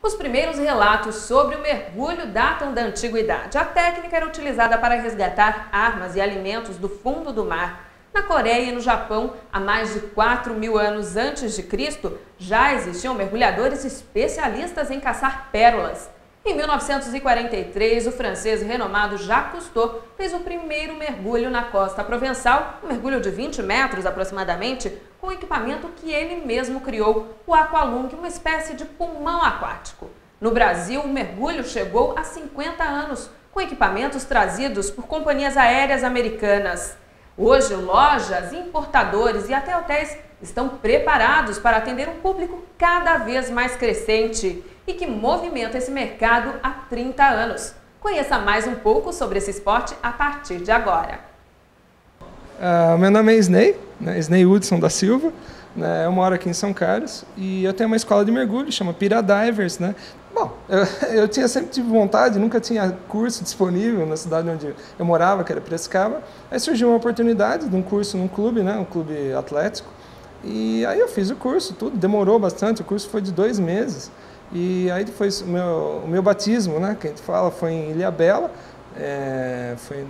Os primeiros relatos sobre o mergulho datam da antiguidade. A técnica era utilizada para resgatar armas e alimentos do fundo do mar. Na Coreia e no Japão, há mais de 4.000 anos antes de Cristo, já existiam mergulhadores especialistas em caçar pérolas. Em 1943, o francês renomado Jacques Cousteau fez o primeiro mergulho na costa provençal, um mergulho de 20 metros aproximadamente, com o equipamento que ele mesmo criou, o Aqualung, uma espécie de pulmão aquático. No Brasil, o mergulho chegou há 50 anos, com equipamentos trazidos por companhias aéreas americanas. Hoje, lojas, importadores e até hotéis estão preparados para atender um público cada vez mais crescente e que movimenta esse mercado há 30 anos. Conheça mais um pouco sobre esse esporte a partir de agora. Meu nome é Isnei, Isnei Hudson da Silva. Eu moro aqui em São Carlos e eu tenho uma escola de mergulho, chama Piradivers. Bom, eu tinha sempre tive vontade, nunca tinha curso disponível na cidade onde eu morava, que era Piracicaba. Aí surgiu uma oportunidade de um curso num clube, um clube atlético. E aí eu fiz o curso, tudo, demorou bastante, o curso foi de 2 meses. E aí depois o meu batismo, que a gente fala, foi em Ilhabela, foi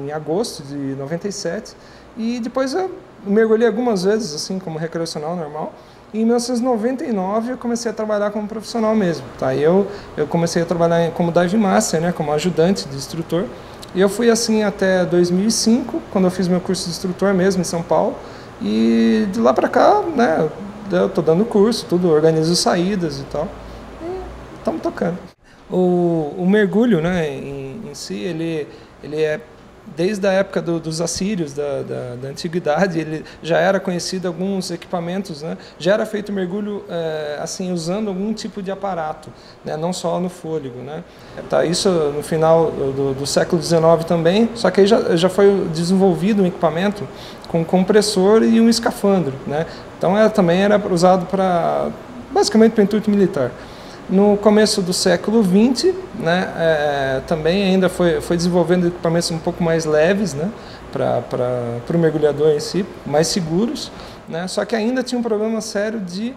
em agosto de 97. E depois eu mergulhei algumas vezes, assim, como recreacional normal. E em 1999 eu comecei a trabalhar como profissional mesmo. Aí eu comecei a trabalhar como dive master, como ajudante de instrutor. E eu fui assim até 2005, quando eu fiz meu curso de instrutor mesmo em São Paulo. E de lá para cá, eu estou dando curso, tudo, organizo saídas e tal. E estamos tocando. O mergulho, em si, ele é desde a época dos assírios, da antiguidade, ele já era conhecido alguns equipamentos, já era feito mergulho assim, usando algum tipo de aparato, não só no fôlego. Isso no final do século XIX também, só que aí já foi desenvolvido um equipamento com compressor e um escafandro. Então também era usado basicamente para intuito militar. No começo do século XX, também ainda foi desenvolvendo equipamentos um pouco mais leves, para o mergulhador em si, mais seguros, só que ainda tinha um problema sério de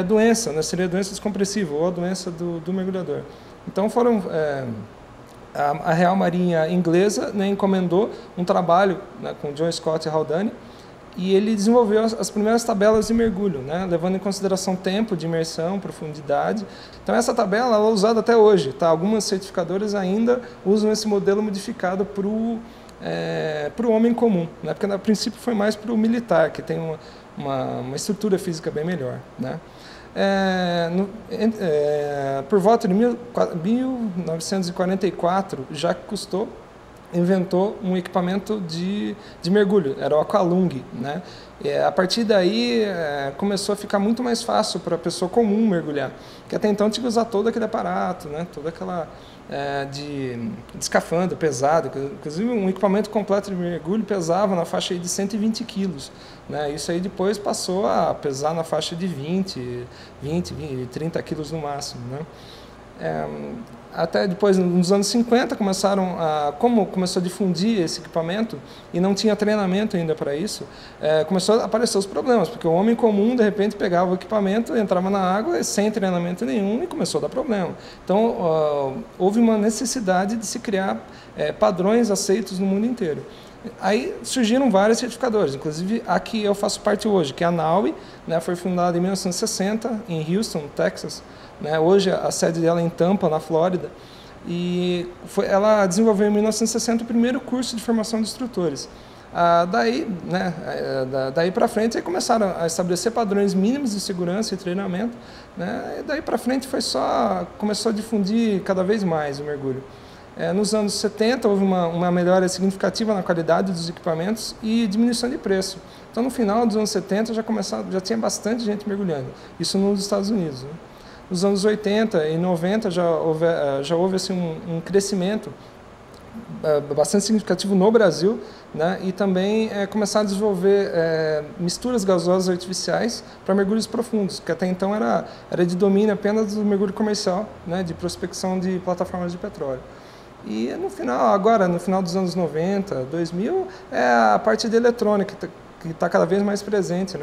doença, seria a doença descompressiva ou a doença do mergulhador. Então a Real Marinha Inglesa encomendou um trabalho com John Scott e Haldane, e ele desenvolveu as primeiras tabelas de mergulho, levando em consideração tempo de imersão, profundidade. Então essa tabela ela é usada até hoje. Algumas certificadoras ainda usam esse modelo modificado para o homem comum, porque a princípio foi mais para o militar, que tem uma estrutura física bem melhor. Por volta de 1944, Jacques Cousteau inventou um equipamento de mergulho, era o Aqualung. A partir daí começou a ficar muito mais fácil para a pessoa comum mergulhar, que até então tinha que usar todo aquele aparato, toda aquela de escafandro pesado, inclusive um equipamento completo de mergulho pesava na faixa de 120 quilos. Isso aí depois passou a pesar na faixa de 20, 30 quilos no máximo. Até depois, nos anos 50, como começou a difundir esse equipamento e não tinha treinamento ainda para isso, começou a aparecer os problemas, porque o homem comum, de repente, pegava o equipamento, entrava na água sem treinamento nenhum e começou a dar problema. Então, houve uma necessidade de se criar padrões aceitos no mundo inteiro. Aí surgiram várias certificadoras, inclusive a que eu faço parte hoje, que é a NAUI, foi fundada em 1960 em Houston, Texas. Hoje a sede dela é em Tampa, na Flórida, e ela desenvolveu em 1960 o primeiro curso de formação de instrutores. Daí para frente aí começaram a estabelecer padrões mínimos de segurança e treinamento, e daí para frente começou a difundir cada vez mais o mergulho. Nos anos 70 houve uma melhora significativa na qualidade dos equipamentos e diminuição de preço. Então no final dos anos 70 já tinha bastante gente mergulhando, isso nos Estados Unidos. Nos anos 80 e 90 já houve assim, um crescimento bastante significativo no Brasil, e também começaram a desenvolver misturas gasosas artificiais para mergulhos profundos, que até então era de domínio apenas do mergulho comercial, de prospecção de plataformas de petróleo. E no final dos anos 90, 2000, é a parte de eletrônica que está cada vez mais presente,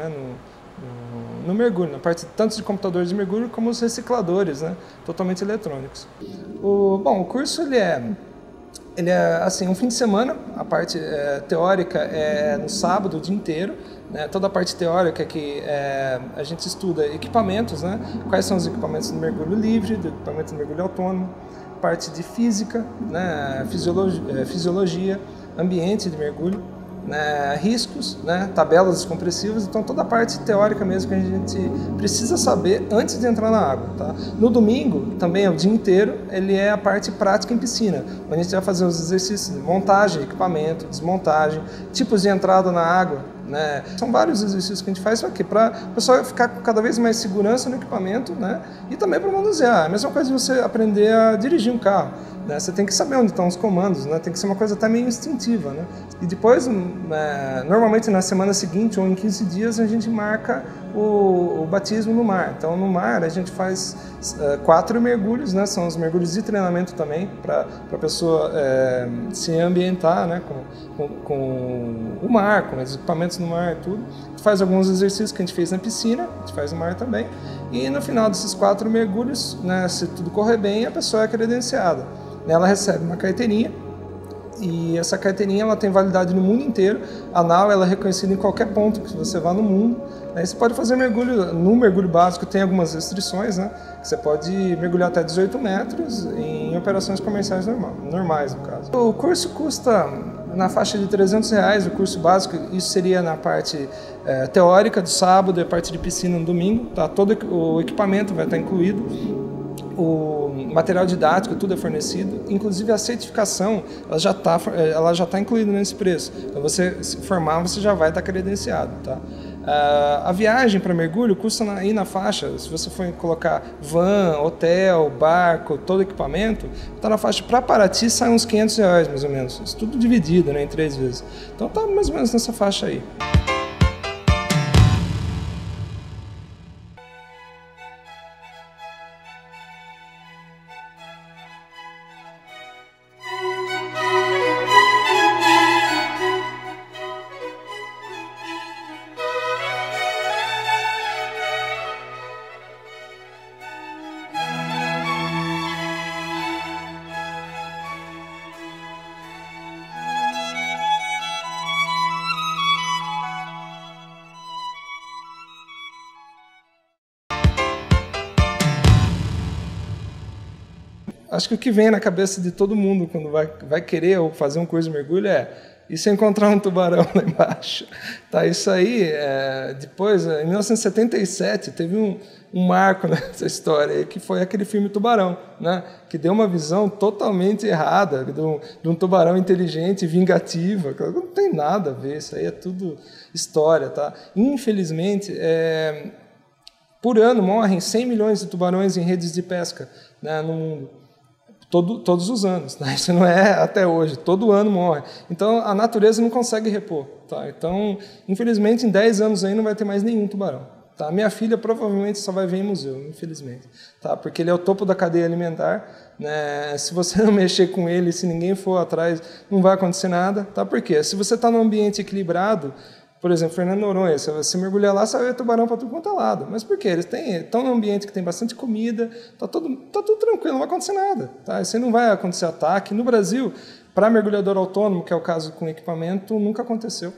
no no mergulho, na parte tanto de computadores de mergulho como os recicladores, né, totalmente eletrônicos. Bom, o curso ele é assim, um fim de semana, a parte teórica é no sábado o dia inteiro, né, toda a parte teórica que a gente estuda equipamentos, né, quais são os equipamentos do mergulho livre, do equipamento do mergulho autônomo, parte de física, né, fisiologia, ambiente de mergulho, né, riscos, né, tabelas descompressivas, então toda a parte teórica mesmo que a gente precisa saber antes de entrar na água. Tá? No domingo, também é o dia inteiro, ele é a parte prática em piscina, onde a gente vai fazer os exercícios de montagem, equipamento, desmontagem, tipos de entrada na água, né? São vários exercícios que a gente faz para a pessoa ficar com cada vez mais segurança no equipamento, né? E também para manusear. A mesma coisa de você aprender a dirigir um carro, né? Você tem que saber onde estão os comandos, né? Tem que ser uma coisa até meio instintiva, né? E depois, normalmente na semana seguinte ou em 15 dias, a gente marca o batismo no mar. Então, no mar, a gente faz 4 mergulhos, né? São os mergulhos de treinamento também, para a pessoa se ambientar, né? com o mar, com os equipamentos no mar e tudo. A gente faz alguns exercícios que a gente fez na piscina, a gente faz no mar também. E no final desses 4 mergulhos, né? Se tudo correr bem, a pessoa é credenciada. Ela recebe uma carteirinha, e essa carteirinha ela tem validade no mundo inteiro. A nau ela é reconhecida em qualquer ponto que você vá no mundo. Aí você pode fazer mergulho, no mergulho básico tem algumas restrições, né? Você pode mergulhar até 18 metros em operações comerciais normais, no caso. O curso custa na faixa de R$300, o curso básico, isso seria na parte teórica do sábado e a parte de piscina no domingo. Tá? Todo o equipamento vai estar incluído. O material didático, tudo é fornecido, inclusive a certificação, ela já tá incluída nesse preço. Então, você se formar, você já vai estar credenciado. Tá? A viagem para mergulho custa aí na faixa, se você for colocar van, hotel, barco, todo equipamento, está na faixa, para Paraty sai uns R$500 mais ou menos, isso tudo dividido, né, em 3 vezes. Então está mais ou menos nessa faixa aí. Acho que o que vem na cabeça de todo mundo quando vai querer ou fazer um curso de mergulho e se encontrar um tubarão lá embaixo. Tá, isso aí, depois, em 1977, teve um marco nessa história, que foi aquele filme Tubarão, né? Que deu uma visão totalmente errada de um tubarão inteligente e vingativo. Não tem nada a ver, isso aí é tudo história. Tá? Infelizmente, por ano morrem 100 milhões de tubarões em redes de pesca, né, no mundo. Todos os anos, né? Isso não é até hoje, todo ano morre. Então, a natureza não consegue repor. Tá? Então, infelizmente, em 10 anos aí não vai ter mais nenhum tubarão. Tá? Minha filha provavelmente só vai ver em museu, infelizmente. Tá? Porque ele é o topo da cadeia alimentar. Né? Se você não mexer com ele, se ninguém for atrás, não vai acontecer nada. Tá? Por quê? Se você está num ambiente equilibrado, por exemplo, Fernando Noronha, se você mergulhar lá, você vai ver tubarão para tudo quanto é lado. Mas por quê? Eles estão num ambiente que tem bastante comida, tá tudo tranquilo, não vai acontecer nada. Tá? Você não vai acontecer ataque. No Brasil, para mergulhador autônomo, que é o caso com equipamento, nunca aconteceu.